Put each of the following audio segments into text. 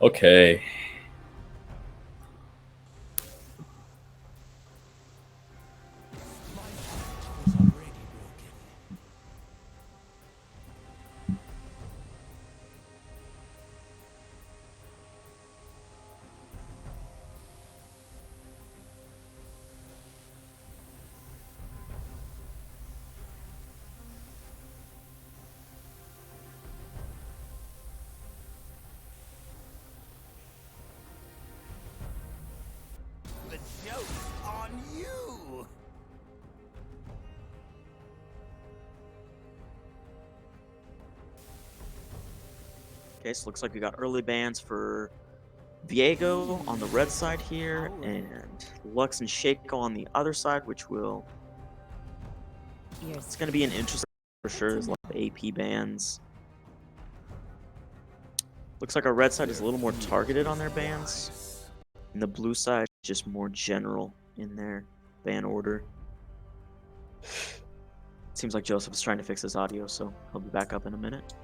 Okay. The joke's on you! Okay, so looks like we got early bans for Viego on the red side here, and Lux and Shaco on the other side, which will... It's going to be an interesting for sure. There's a lot of AP bans. Looks like our red side is a little more targeted on their bans. And the blue side is just more general in their ban order. Seems like Joseph is trying to fix his audio, so he'll be back up in a minute.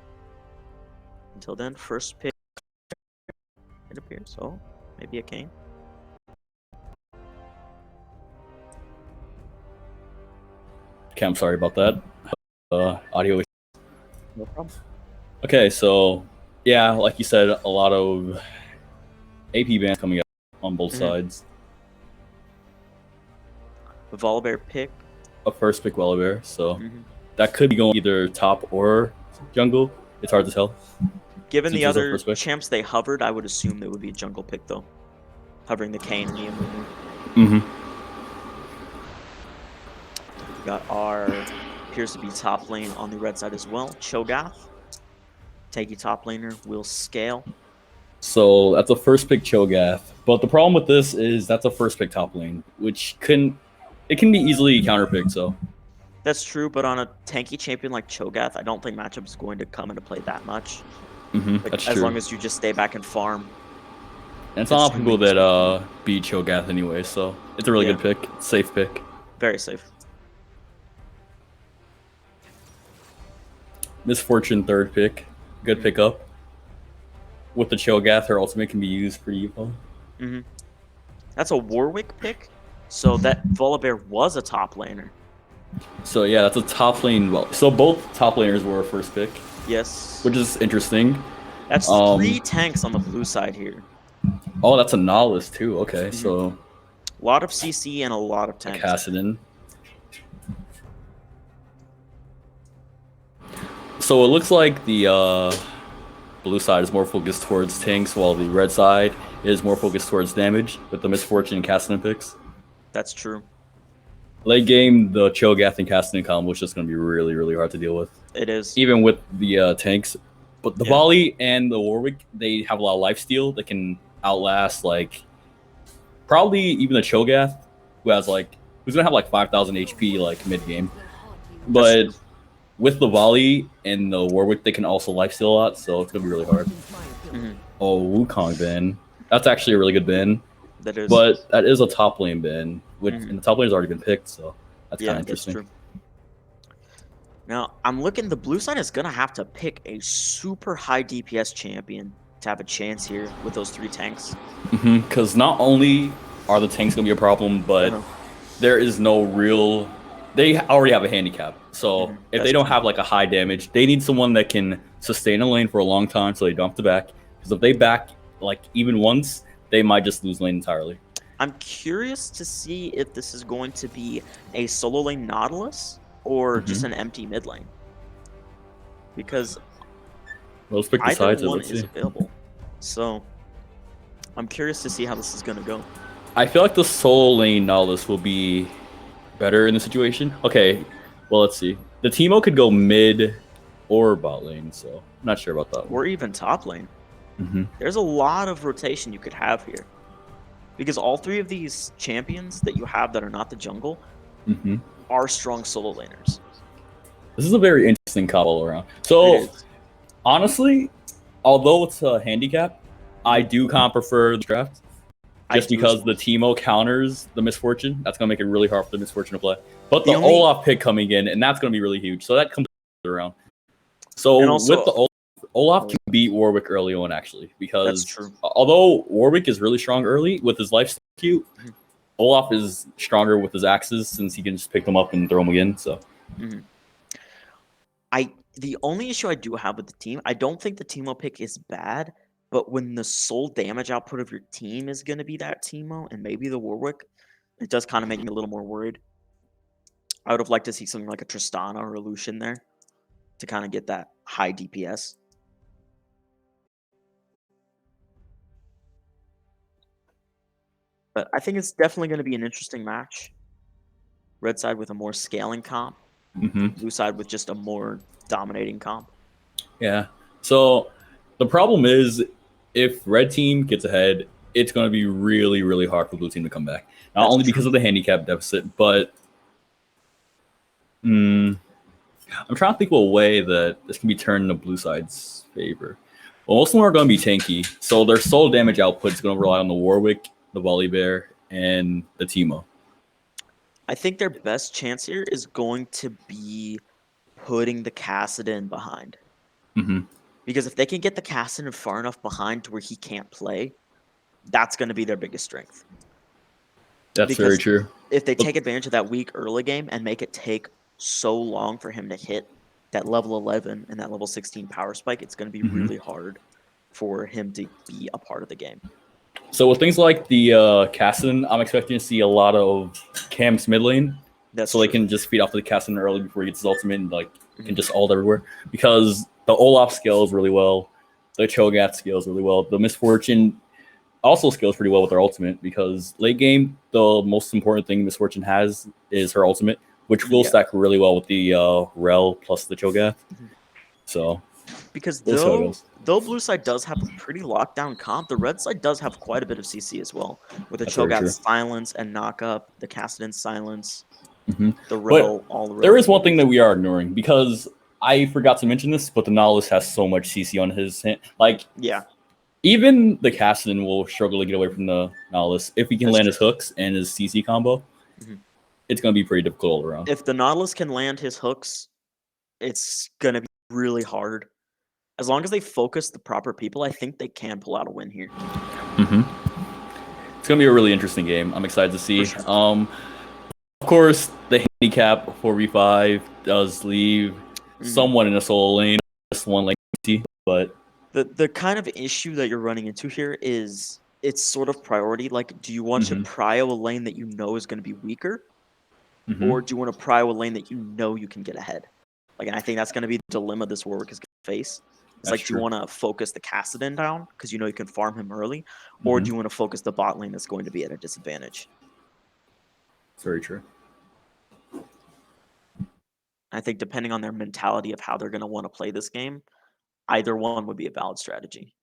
Until then, first pick, it appears. Oh, maybe a Kane. Okay, I'm sorry about that. Audio. No problem. Okay, so yeah, like you said, a lot of AP bans coming up on both sides. The Volibear pick. A first pick Volibear, so that could be going either top or jungle. It's hard to tell. Given the other champs they hovered, I would assume they would be a jungle pick though. Hovering the Kane and the Amumu. We got our appears to be top lane on the red side as well. Cho'Gath. Tanky top laner will scale. So that's a first pick Cho'Gath. But the problem with this is that's a first pick top lane, which can be easily counterpicked, so. That's true, but on a tanky champion like Cho'Gath, I don't think matchup is going to come into play that much. That's as true. long as you just stay back and farm. And it's not a lot of people that beat Cho'Gath anyway, so it's a really good pick. Safe pick. Very safe. Misfortune third pick. Good pickup. With the Cho'Gath, her ultimate can be used pretty well. That's a Warwick pick, so that Volibear was a top laner. So yeah, that's a top lane. Well, so both top laners were a first pick. Yes. Which is interesting. That's 3 tanks on the blue side here. Oh, that's a Nihilist too. Okay, so a lot of CC and a lot of tanks. Kassadin. So it looks like the blue side is more focused towards tanks, while the red side is more focused towards damage with the Misfortune and Kassadin picks. That's true. Late game, the Cho'Gath and Kassadin combo is just going to be really, really hard to deal with. It is. Even with the tanks. But the Volley and the Warwick, they have a lot of lifesteal that can outlast, like, probably even the Cho'Gath, who's going to have, like, 5,000 HP, like, mid-game. But with the Volley and the Warwick, they can also lifesteal a lot, so it's going to be really hard. Oh, Wukong ban. That's actually a really good ban. That is. But that is a top lane ban, which and the top lane has already been picked, so that's kind of interesting. That's true. Now, I'm looking, the blue side is going to have to pick a super high DPS champion to have a chance here with those 3 tanks. Because not only are the tanks going to be a problem, but there is no real... They already have a handicap. So if they don't have like a high damage, they need someone that can sustain a lane for a long time so they don't have to back. Because if they back like even once, they might just lose lane entirely. I'm curious to see if this is going to be a solo lane Nautilus or just an empty mid lane. Because let's pick the sides. Either one is available. So I'm curious to see how this is going to go. I feel like the solo lane Nautilus will be better in the situation. Okay, well, let's see. The Teemo could go mid or bot lane, so I'm not sure about that. Or even top lane. There's a lot of rotation you could have here. Because all 3 of these champions that you have that are not the jungle are strong solo laners. This is a very interesting combo all around. So, honestly, although it's a handicap, I do kind of prefer the draft. Just because the Teemo counters the Misfortune. That's going to make it really hard for the Misfortune to play. But the Olaf pick coming in, and that's going to be really huge. So that comes around. So with the Olaf can beat Warwick early on, actually, because That's true. Although Warwick is really strong early with his life cute, Olaf is stronger with his axes since he can just pick them up and throw them again. So, the only issue I do have with the team, I don't think the Teemo pick is bad, but when the sole damage output of your team is going to be that Teemo and maybe the Warwick, it does kind of make me a little more worried. I would have liked to see something like a Tristana or a Lucian there to kind of get that high DPS. But I think it's definitely going to be an interesting match. Red side with a more scaling comp, blue side with just a more dominating comp. Yeah. So the problem is if red team gets ahead, it's going to be really, really hard for blue team to come back. Not only because of the handicap deficit, but I'm trying to think of a way that this can be turned in the blue side's favor. Well, most of them are going to be tanky, so their sole damage output is going to rely on the Warwick, the Volley Bear, and the Teemo. I think their best chance here is going to be putting the Kassadin behind. Because if they can get the Kassadin far enough behind to where he can't play, that's going to be their biggest strength. That's very true. If they take advantage of that weak early game and make it take so long for him to hit that level 11 and that level 16 power spike, it's going to be really hard for him to be a part of the game. So with things like the Kassadin, I'm expecting to see a lot of camps mid lane. So they can just feed off the Kassadin early before he gets his ultimate and can just ult everywhere. Because the Olaf scales really well. The Cho'Gath scales really well. The Misfortune also scales pretty well with her ultimate because late game, the most important thing Misfortune has is her ultimate, which will stack really well with the Rel plus the Cho'Gath. So, because though blue side does have a pretty lockdown comp, the red side does have quite a bit of CC as well, with the Cho'Gath silence and knock up, the Kassadin silence, the Rel, all the Rel. There is one thing that we are ignoring because I forgot to mention this, but the Nautilus has so much CC on his hand. Even the Kassadin will struggle to get away from the Nautilus if he can land his hooks and his CC combo. It's going to be pretty difficult all around. If the Nautilus can land his hooks, it's going to be really hard. As long as they focus the proper people, I think they can pull out a win here. It's going to be a really interesting game. I'm excited to see. Sure. Of course, the handicap 4v5 does leave someone in a solo lane, just one lane, but the kind of issue that you're running into here is it's sort of priority. Like, do you want to prio a lane that you know is going to be weaker, or do you want to prio a lane that you know you can get ahead? Like, and I think that's going to be the dilemma this Warwick is going to face. It's do you want to focus the Kassadin down because you know you can farm him early, or do you want to focus the bot lane that's going to be at a disadvantage? It's very true. I think depending on their mentality of how they're going to want to play this game, either one would be a valid strategy.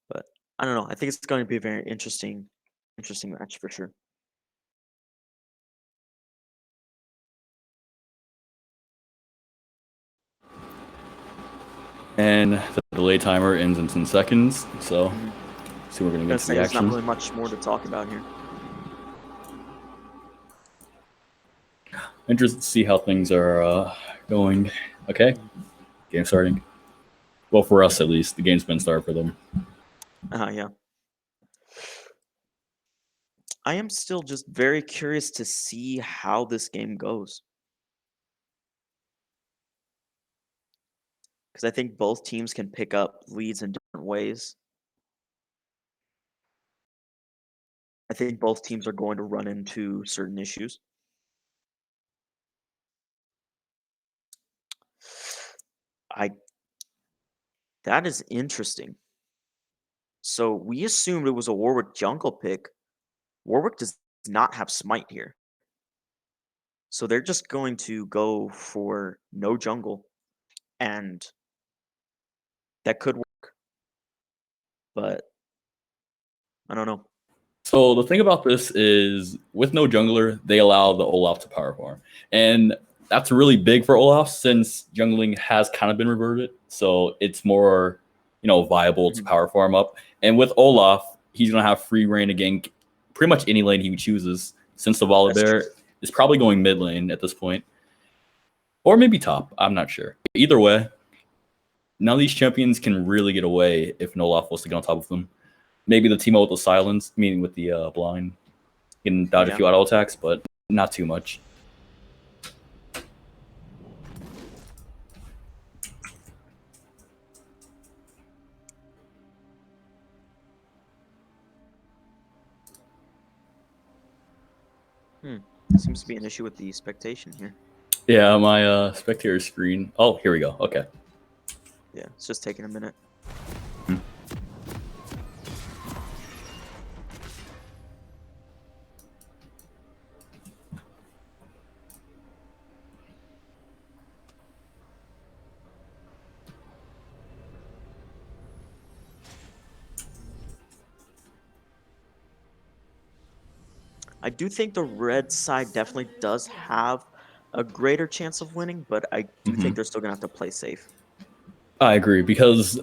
But I don't know. I think it's going to be a very interesting match for sure. And the delay timer ends in 10 seconds, so see we're going to get to the action. There's not really much more to talk about here. Interested to see how things are going. Okay, game starting. Well, for us at least, the game's been started for them. Yeah. I am still just very curious to see how this game goes. Because I think both teams can pick up leads in different ways. I think both teams are going to run into certain issues. That is interesting. So we assumed it was a Warwick jungle pick. Warwick does not have smite here. So they're just going to go for no jungle. And that could work. But I don't know. So the thing about this is with no jungler, they allow the Olaf to power farm. And that's really big for Olaf since jungling has kind of been reverted. So it's more, viable to power farm up. And with Olaf, he's going to have free reign to gank pretty much any lane he chooses, since the Volibear is probably going mid lane at this point. Or maybe top. I'm not sure. Either way, none of these champions can really get away if Noloff was to get on top of them. Maybe the Teemo with the silence, meaning with the blind, can dodge a few auto attacks, but not too much. Seems to be an issue with the spectation here. Yeah, my spectator screen. Oh, here we go. Okay. Yeah, it's just taking a minute. I do think the red side definitely does have a greater chance of winning, but I do think they're still going to have to play safe. I agree, because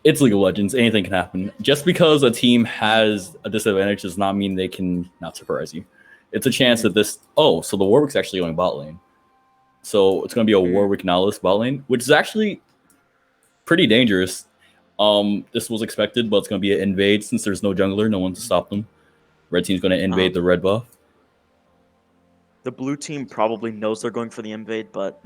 it's League of Legends. Anything can happen. Just because a team has a disadvantage does not mean they can not surprise you. It's a chance that this... Oh, so the Warwick's actually going bot lane. So it's going to be a Warwick Nihilus bot lane, which is actually pretty dangerous. This was expected, but it's going to be an invade since there's no jungler, no one to stop them. Red team's going to invade the red buff. The blue team probably knows they're going for the invade, but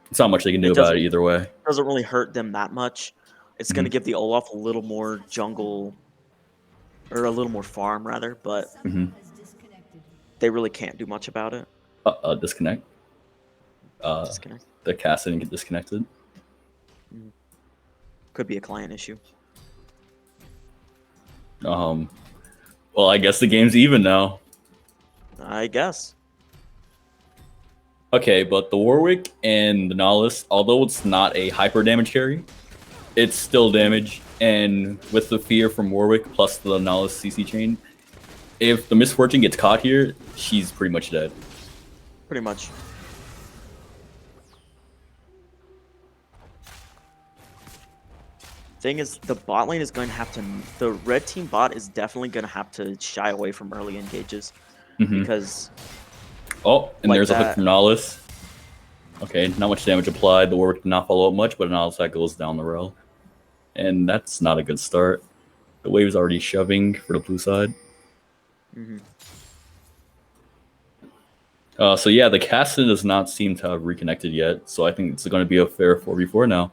it's not much they can do about it either way. It doesn't really hurt them that much. It's going to give the Olaf a little more jungle, or a little more farm rather, but they really can't do much about it. Disconnect. Disconnect. The cast didn't get disconnected. Could be a client issue. Well, I guess the game's even now. I guess. Okay, but the Warwick and the Nihilus, although it's not a hyper damage carry, it's still damage. And with the fear from Warwick plus the Nihilus CC chain, if the Misfortune gets caught here, she's pretty much dead. Pretty much. Thing is, the bot lane is going to have to... The red team bot is definitely going to have to shy away from early engages. Because... Oh, and there's a hook from Nihilus. Okay, not much damage applied. The Warwick did not follow up much, but Nihilus that goes down the rail. And that's not a good start. The wave is already shoving for the blue side. So yeah, the Caston does not seem to have reconnected yet. So I think it's going to be a fair 4v4 now.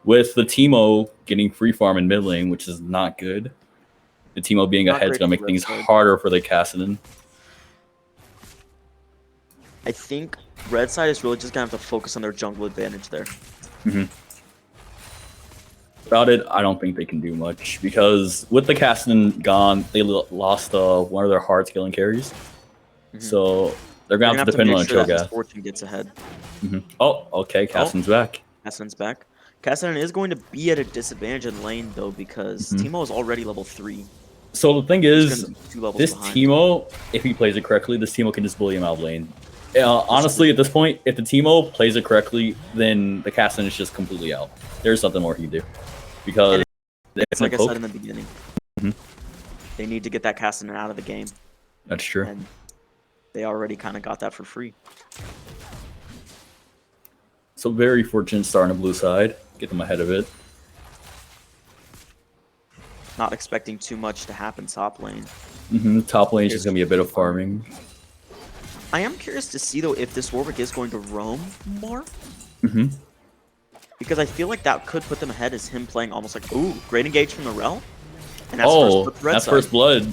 With the Teemo getting free farm in mid lane, which is not good. The Teemo being ahead is going to make things harder for the Caston. I think red side is really just going to have to focus on their jungle advantage there. Without it, I don't think they can do much. Because with the Caston gone, they lost one of their hard scaling carries. So they're going to have to depend on a Cho'Gath. Fortune gets ahead. Oh, okay, Caston's back. Caston's back. Caston is going to be at a disadvantage in lane, though, because Teemo is already level 3. So the thing is, this behind. Teemo, if he plays it correctly, this Teemo can just bully him out of lane. Honestly, at this point, if the Teemo plays it correctly, then the Caston is just completely out. There's nothing more he can do. Because it's like I said in the beginning. They need to get that Caston out of the game. That's true. And they already kind of got that for free. So very fortunate start on the blue side. Get them ahead of it. Not expecting too much to happen top lane. Top lane is just going to be a bit of farming. I am curious to see, though, if this Warwick is going to roam more. Because I feel like that could put them ahead as him playing almost like, ooh, great engage from the Rel. And that's first blood.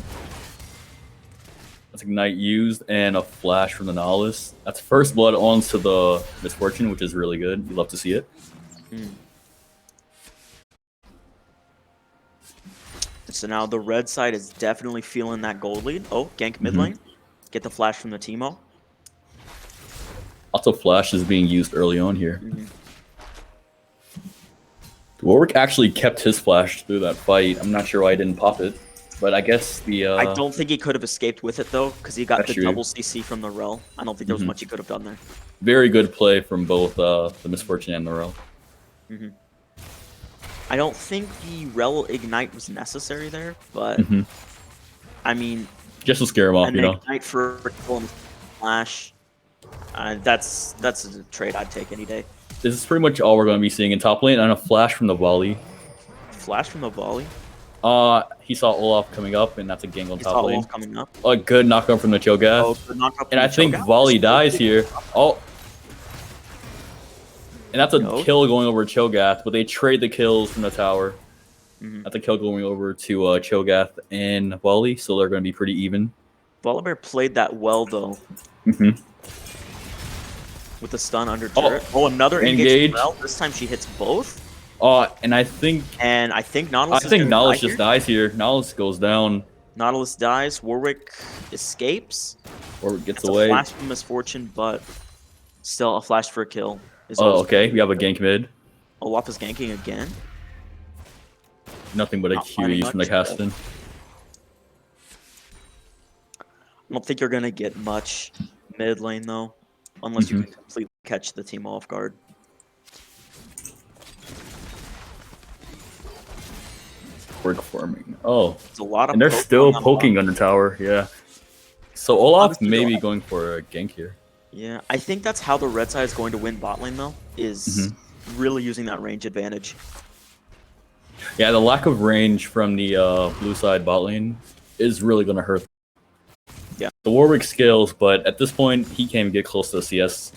That's Ignite used and a flash from the Nihilus. That's first blood onto the Misfortune, which is really good. You love to see it. So now the red side is definitely feeling that gold lead. Oh, gank mid lane. Get the flash from the Teemo. Also, flash is being used early on here. Warwick actually kept his flash through that fight. I'm not sure why he didn't pop it. But I guess the... I don't think he could have escaped with it, though, because he got the double CC from the Rel. I don't think there was much he could have done there. Very good play from both the Misfortune and the Rel. I don't think the Rel Ignite was necessary there, but I mean, Just to scare him off, an ignite for a kill and flash. That's a trade I'd take any day. This is pretty much all we're going to be seeing in top lane, and a flash from the volley. Flash from the volley. He saw Olaf coming up, and that's a gank on top lane. Olaf coming up. A good knockout from the Cho'Gath. Oh, good knockout And I think volley dies here. Oh. And that's a kill going over Cho'Gath, but they trade the kills from the tower. That's a kill going over to Cho'Gath and volley, so they're going to be pretty even. Volibear played that well, though. With the stun under turret. Oh, another engage. This time she hits both. And I think Nautilus. I think Nautilus just dies here. Nautilus goes down. Nautilus dies. Warwick escapes. Warwick gets away. A flash from Misfortune, but still a flash for a kill. Oh, okay. We have a gank mid. Olaf is ganking again. Nothing but a QE from the Caston. I don't think you're gonna get much mid lane though, unless you can completely catch the team off guard. Brick farming. Oh, it's a lot of. And they're still poking under tower. Yeah. So Olaf may be going for a gank here. Yeah, I think that's how the red side is going to win bot lane though. Is really using that range advantage. Yeah, the lack of range from the blue side bot lane is really going to hurt. Yeah. The Warwick skills, but at this point, he can't even get close to the CS.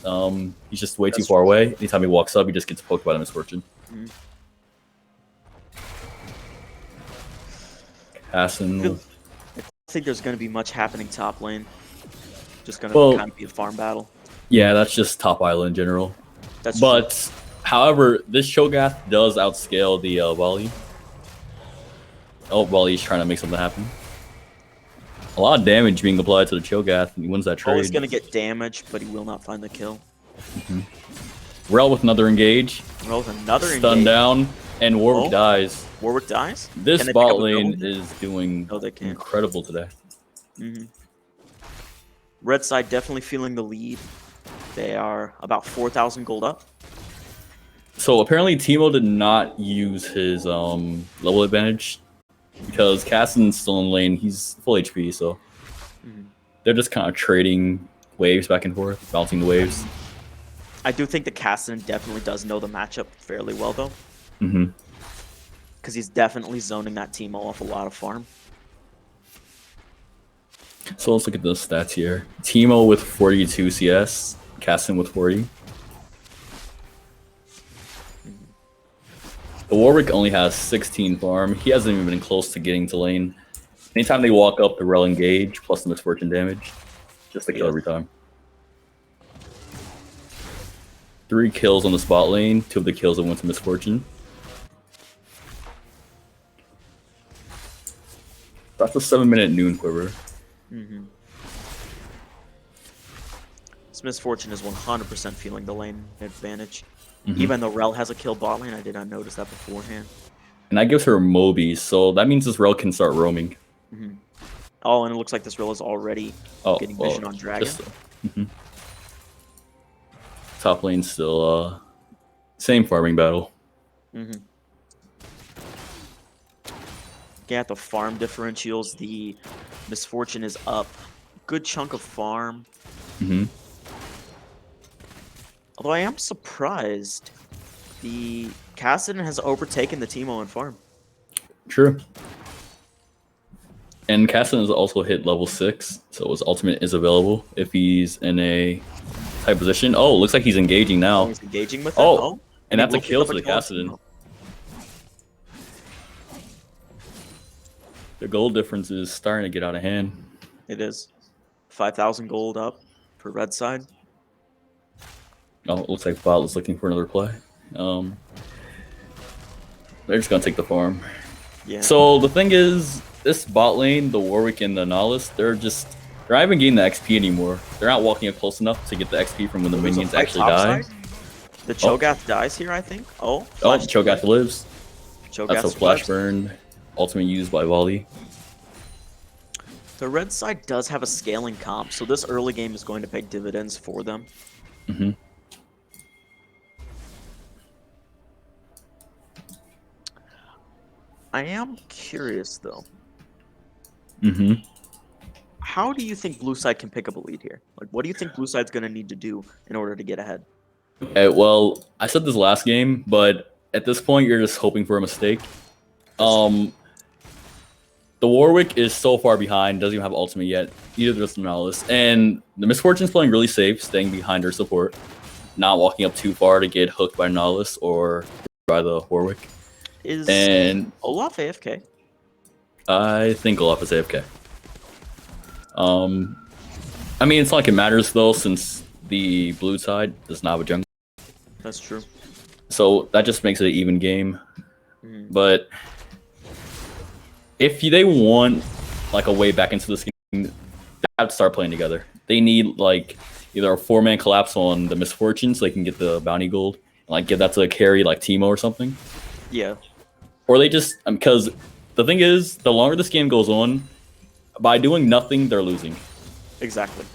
He's just way too far away. Anytime he walks up, he just gets poked by the Misfortune. Casson. I don't think there's going to be much happening top lane. Just going to kind of be a farm battle. Yeah, that's just top island in general. That's true. However, this Cho'Gath does outscale the volley. Oh, volley's trying to make something happen. A lot of damage being applied to the Cho'Gath, and he wins that trade. He's going to get damage, but he will not find the kill. Rel with another engage. Rel with another engage. Stun down, and Warwick dies. Warwick dies? This bot lane is doing incredible today. Red side definitely feeling the lead. They are about 4,000 gold up. So apparently Teemo did not use his level advantage because Caston's still in lane. He's full HP, so they're just kind of trading waves back and forth, bouncing the waves. I do think the Caston definitely does know the matchup fairly well, though. Because he's definitely zoning that Teemo off a lot of farm. So let's look at the stats here. Teemo with 42 CS, Caston with 40. The Warwick only has 16 farm. He hasn't even been close to getting to lane. Anytime they walk up, the Rel engage, plus the Misfortune damage. Just a kill every time. 3 kills on the spot lane, 2 of the kills that went to Misfortune. That's a 7-minute noon quiver. This Misfortune is 100% feeling the lane advantage. Even though Rel has a kill bot lane, I did not notice that beforehand. And that gives her Moby, so that means this Rel can start roaming. Oh, and it looks like this Rel is already getting vision on Dragon. Top lane still same farming battle. At the farm differentials, the Misfortune is up. Good chunk of farm. Although I am surprised, the Caston has overtaken the Teemo in farm. True. And Caston has also hit level 6, so his ultimate is available if he's in a type position. Oh, looks like he's engaging now. He's engaging with it? And that's a kill for the Caston. The gold difference is starting to get out of hand. It is. 5,000 gold up for red side. Oh, it looks like Bot is looking for another play. They're just going to take the farm. Yeah. So the thing is, this bot lane, the Warwick and the Nautilus, they're not even getting the XP anymore. They're not walking up close enough to get the XP from when the minions actually die. The Cho'Gath dies here, I think. Cho'Gath lives. Cho'Gath That's a flash burn. Ultimate used by volley. The red side does have a scaling comp, so this early game is going to pay dividends for them. I am curious, though. how do you think blue side can pick up a lead here? Like, what do you think blue side's going to need to do in order to get ahead? Okay, well, I said this last game, but at this point, you're just hoping for a mistake. The Warwick is so far behind, doesn't even have ultimate yet. Neither does the Nautilus. And the Misfortune's playing really safe, staying behind her support, not walking up too far to get hooked by Nautilus or by the Warwick. And Olaf AFK? I think Olaf is AFK. I mean, it's not like it matters though, since the blue side does not have a jungle. That's true. So that just makes it an even game. But if they want like a way back into this game, they have to start playing together. They need like either a 4-man collapse on the Misfortune so they can get the bounty gold and like give that to a carry like Teemo or something. Yeah. Or they just because the thing is, the longer this game goes on, by doing nothing, they're losing. Exactly.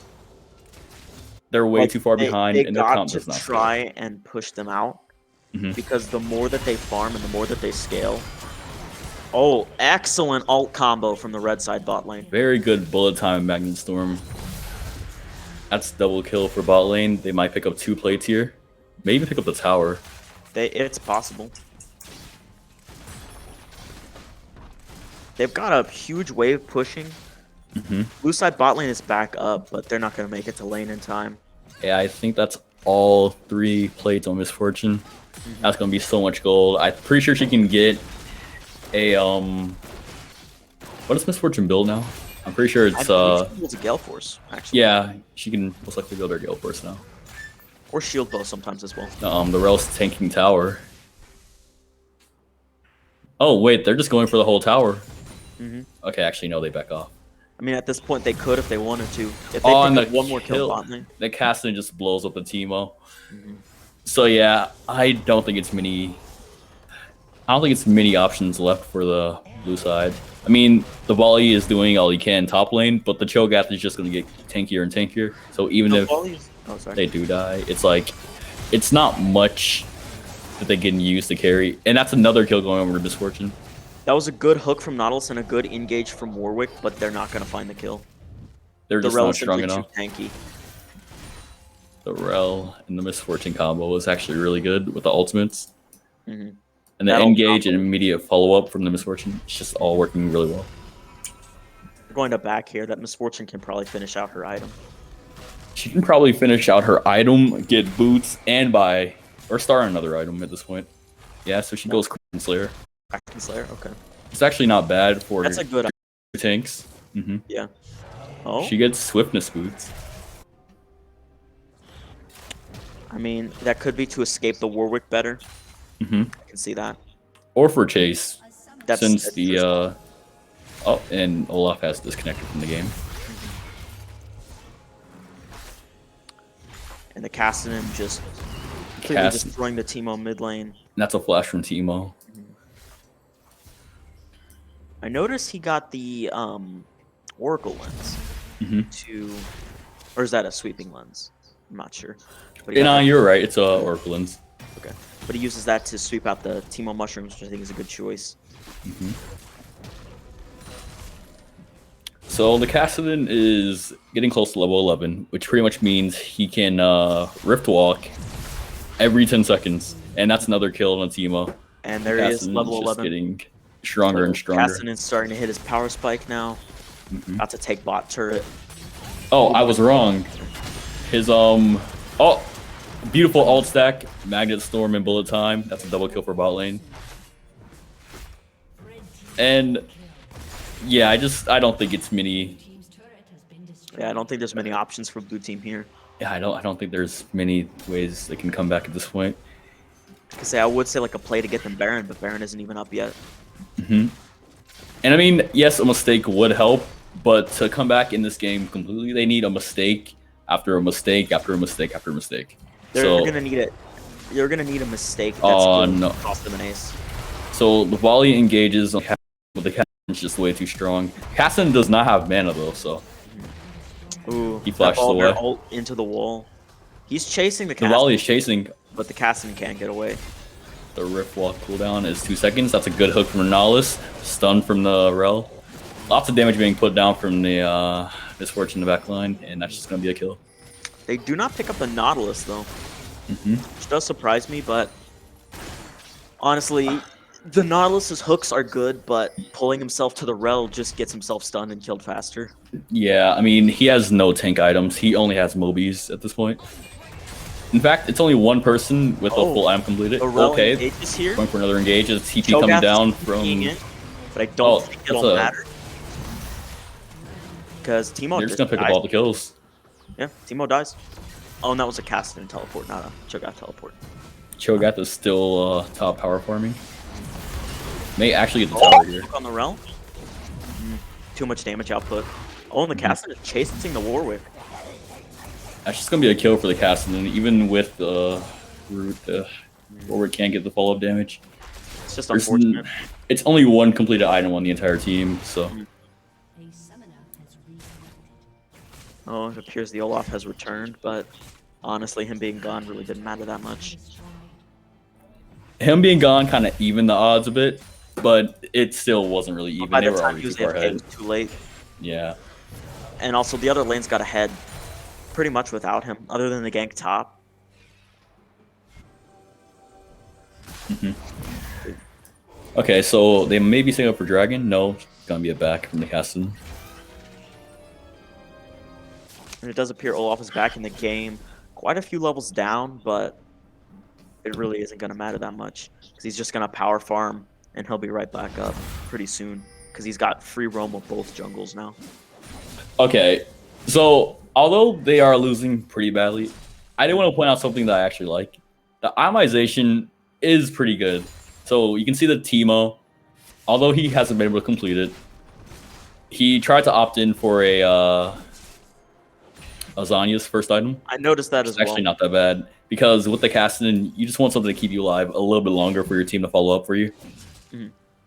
They're way too far behind, and their comp does not try and push them out because the more that they farm and the more that they scale. Oh, excellent ult combo from the red side bot lane. Very good bullet time and Magnet Storm. That's double kill for bot lane. They might pick up 2 plates here. Maybe even pick up the tower. It's possible. They've got a huge wave pushing. Blue side bot lane is back up, but they're not going to make it to lane in time. Yeah, I think that's all 3 plates on Misfortune. That's going to be so much gold. I'm pretty sure she can get a what does Misfortune build now? I'm pretty sure it's she builds a Gale Force, actually. Yeah, she can most likely build her Gale Force now. Or Shield Bow sometimes as well. The Rel's tanking tower. Oh wait, they're just going for the whole tower. Okay, actually no, they back off. I mean, at this point they could if they wanted to. If they pick up one more kill bot lane. The Castle just blows up the Teemo. So yeah, I don't think it's many options left for the blue side. I mean, the volley is doing all he can top lane, but the Cho'Gath is just going to get tankier and tankier. So even if they do die, it's like, it's not much that they can use to carry. And that's another kill going over to Misfortune. That was a good hook from Nautilus and a good engage from Warwick, but they're not going to find the kill. They're just not strong enough. Too tanky. The Rel and the Misfortune combo was actually really good with the ultimates. And the engage and immediate follow-up from the Misfortune, it's just all working really well. We're going to back here. That Misfortune can probably finish out her item. She can probably finish out her item, get boots, and buy, or start another item at this point. Yeah, so she goes Kraken Slayer. Kraken Slayer, okay. It's actually not bad for That's a good tanks. Yeah. Oh. She gets Swiftness boots. I mean, that could be to escape the Warwick better. I can see that. Or for chase, since the oh, and Olaf has disconnected from the game. And the Cassidy just completely destroying the Teemo mid lane. And that's a flash from Teemo. I noticed he got the Oracle lens or is that a sweeping lens? I'm not sure. But you're right. It's a Oracle lens. Okay, but he uses that to sweep out the Teemo mushrooms, which I think is a good choice. So the Cassidy is getting close to level 11, which pretty much means he can Rift Walk every 10 seconds, and that's another kill on Teemo. And there he is, level 11. Just getting stronger and stronger. Cassidy's starting to hit his power spike now. About to take bot turret. Oh, I was wrong. His beautiful ult stack, Magnet Storm and Bullet Time. That's a double kill for bot lane. And yeah, I don't think it's many. Yeah, I don't think there's many options for blue team here. Yeah, I don't think there's many ways they can come back at this point. I would say like a play to get them Baron, but Baron isn't even up yet. And I mean, yes, a mistake would help, but to come back in this game completely, they need a mistake after a mistake after a mistake after a mistake. They're gonna need it. You're gonna need a mistake that's gonna cost them an ace. So the volley engages, but the Cassin is just way too strong. Cassin does not have mana though, so ooh, he flashes away. Ult into the wall. He's chasing the Cassin. The volley is chasing, but the Cassin can't get away. The Rift Walk cooldown is 2 seconds. That's a good hook from Nautilus. Stun from the Rel. Lots of damage being put down from the Misfortune in the back line, and that's just gonna be a kill. They do not pick up the Nautilus though, which does surprise me. But honestly, the Nautilus's hooks are good, but pulling himself to the rel just gets himself stunned and killed faster. Yeah, I mean, he has no tank items. He only has Mobies at this point. In fact, it's only one person with a full item completed. Okay, engages here. Going for another engage. It's TP coming down from... It, but I don't think it'll matter. Because Teemo They're just going to pick up all the kills. Yeah, Teemo dies. Oh, and that was a Cassidy teleport, not a Cho'Gath teleport. Cho'Gath is still top power farming. May actually get the tower here. On the realm. Too much damage output. Oh, and the Cassidy is chasing the Warwick. That's just going to be a kill for the Cassidy. Even with Root, Warwick can't get the follow-up damage. It's just unfortunate. It's only one completed item on the entire team, so... Oh, it appears the Olaf has returned, but honestly, him being gone really didn't matter that much. Him being gone kind of evened the odds a bit, but it still wasn't really even. By they the were time already he was too far AFK, it ahead. was too late. Yeah. And also, the other lanes got ahead pretty much without him, other than the gank top. Okay, so they may be setting up for Dragon. No, it's gonna be a back from the Cassidy. And it does appear Olaf is back in the game. Quite a few levels down, but it really isn't going to matter that much. Because he's just going to power farm, and he'll be right back up pretty soon. Because he's got free roam of both jungles now. Okay, so although they are losing pretty badly, I do want to point out something that I actually like. The itemization is pretty good. So you can see the Teemo, although he hasn't been able to complete it, he tried to opt in for a Azania's first item. I noticed that as well. It's actually not that bad, because with the Cassidy, you just want something to keep you alive a little bit longer for your team to follow up for you.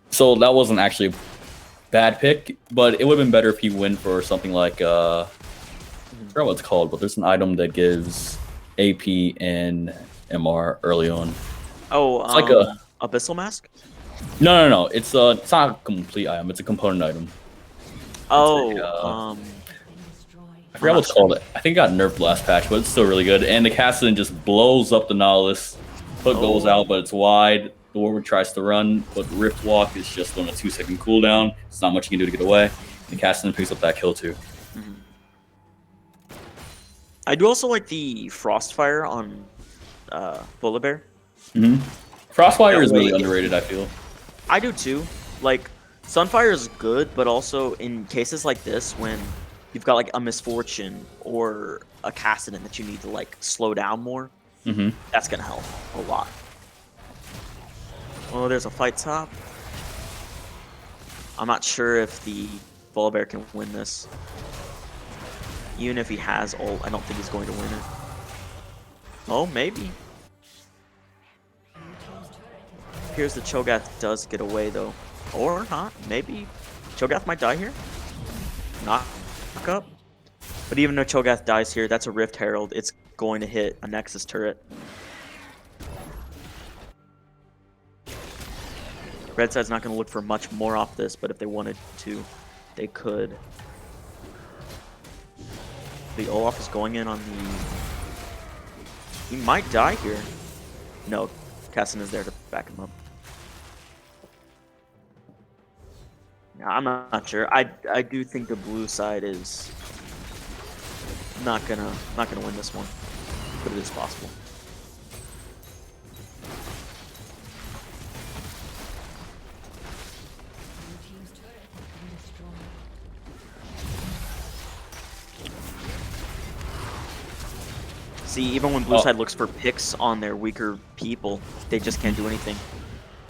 So that wasn't actually a bad pick, but it would have been better if he went for something like, I forgot what it's called, but there's an item that gives AP and MR early on. Oh, it's like a Abyssal Mask? No. It's not a complete item. It's a component item. Oh, I forgot what it's called. I think it got nerfed last patch, but it's still really good. And the Cassidy just blows up the Nautilus. Hook goes out, but it's wide. The Warwick tries to run, but Rift Walk is just on a 2-second cooldown. It's not much you can do to get away. And the Cassidy picks up that kill too. I do also like the Frostfire on Volibear. Frostfire is really underrated, I feel. I do too. Like, Sunfire is good, but also in cases like this, when you've got like a Misfortune or a Cassidy that you need to like slow down more, that's gonna help a lot. Oh, there's a fight top. I'm not sure if the Volibear can win this. Even if he has ult, I don't think he's going to win it. Oh, maybe. Appears the Cho'Gath does get away though. Or not, maybe. Cho'Gath might die here. Knock up. But even though Cho'Gath dies here, that's a Rift Herald. It's going to hit a Nexus turret. Red side's not going to look for much more off this, but if they wanted to, they could. The Olaf is going in on the... He might die here. No, Cassidy is there to back him up. I'm not sure. I do think the blue side is not gonna win this one, but it is possible. See, even when blue side looks for picks on their weaker people, they just can't do anything.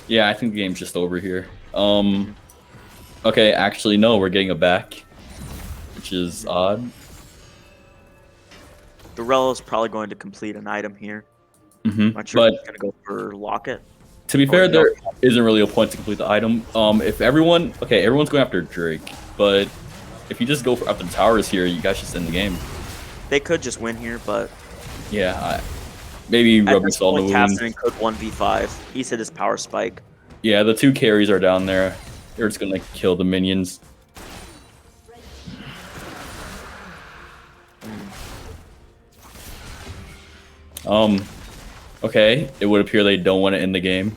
Yeah, I think the game's just over here. Okay, actually, no, we're getting a back, which is odd. Durell is probably going to complete an item here. Not sure but if he's going to go for Locket. To be fair, there isn't really a point to complete the item. If everyone's going after Drake, but if you just go after the towers here, you guys just end the game. They could just win here, but yeah, maybe rubbing salt in the wound. Cassidy could 1v5. He's hit his power spike. Yeah, the two carries are down there. They're just gonna kill the minions. Okay, it would appear they don't want to end the game.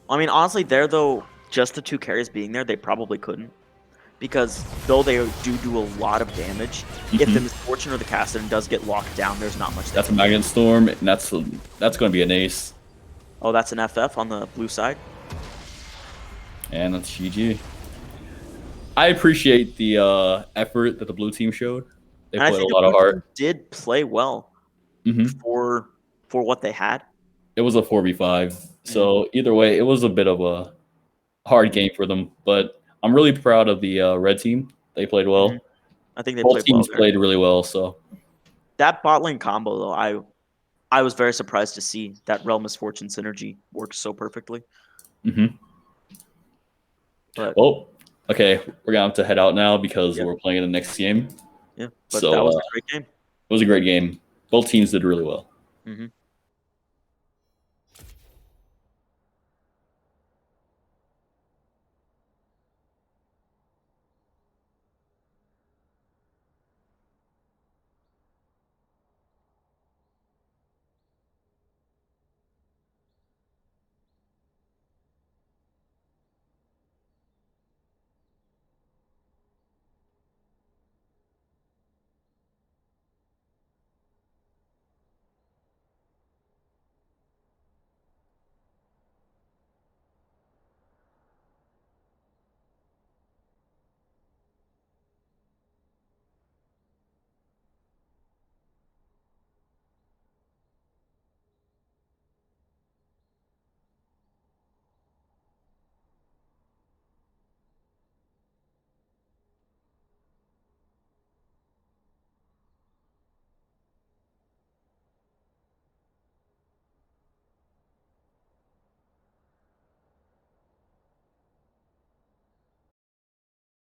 I mean, honestly, there though, just the 2 carries being there, they probably couldn't. Because though they do a lot of damage, if the Misfortune or the Cassidon does get locked down, there's not much. That's a Magnet Storm, and that's going to be an ace. Oh, that's an FF on the blue side. And that's GG. I appreciate the effort that the blue team showed. They played a lot of heart. Did play well for what they had. It was a 4v5, so either way, it was a bit of a hard game for them. But I'm really proud of the red team. They played well. I think they both played teams well played really well. So that bot lane combo, though, I was very surprised to see that Realm Misfortune synergy works so perfectly. But well, okay, we're gonna have to head out now because we're playing in the next game. Yeah, but so that was a great game. It was a great game. Both teams did really well.